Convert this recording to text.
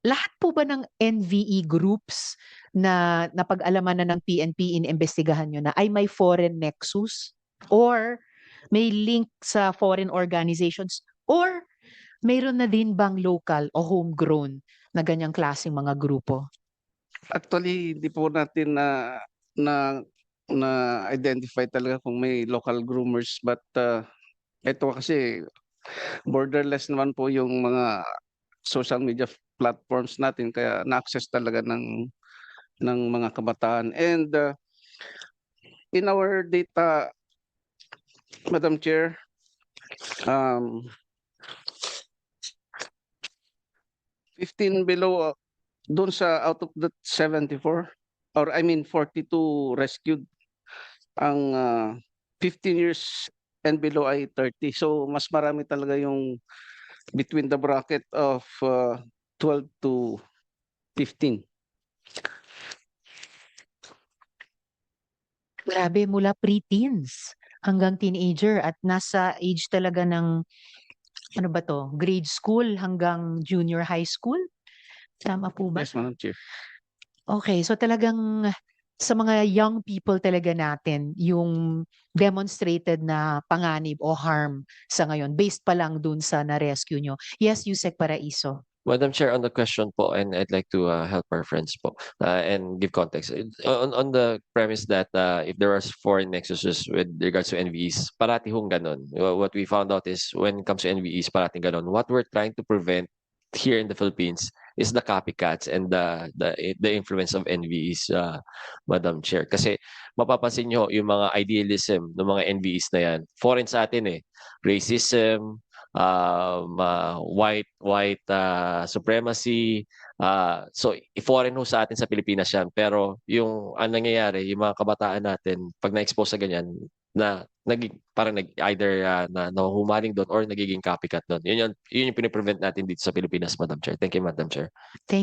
lahat po ba ng NVE groups na napag-alaman na ng PNP, inimbestigahan nyo na ay may foreign nexus? Or may link sa foreign organizations? Or mayroon na din bang local o homegrown na ganyang klaseng mga grupo? Actually, hindi po natin na na identify talaga kung may local groomers, but ito kasi borderless naman po yung mga social media platforms natin, kaya na-access talaga ng mga kabataan. And in our data, Madam Chair, um, 15 below, doon sa out of the 74, or I mean 42 rescued, ang 15 years and below ay 30. So mas marami talaga yung between the bracket of 12 to 15. Grabe, mula preteens hanggang teenager at nasa age talaga ng ano ba to, grade school hanggang junior high school? Tama po ba? Yes, Madam Chair. Okay, so talagang sa mga young people talaga natin yung demonstrated na panganib o harm sa ngayon based pa lang dun sa na-rescue nyo. Yes, Yusek Paraiso. Madam Chair, on the question po, and I'd like to help our friends po and give context. On the premise that if there are foreign nexuses with regards to NVEs, parati hong ganon. What we found out is when it comes to NVEs, parati ganon. What we're trying to prevent here in the Philippines is the copycats and the influence of NVEs, Madam Chair. Kasi mapapansin nyo yung mga idealism ng mga NVEs na yan, foreign sa atin eh. Racism, white supremacy. So foreign ho sa atin sa Pilipinas yan. Pero yung ang nangyayari, yung mga kabataan natin, pag na-expose sa ganyan, na parang either na nahuhumaling doon or nagiging copycat doon. Yun yung piniprevent natin dito sa Pilipinas, Madam Chair. Thank you, Madam Chair.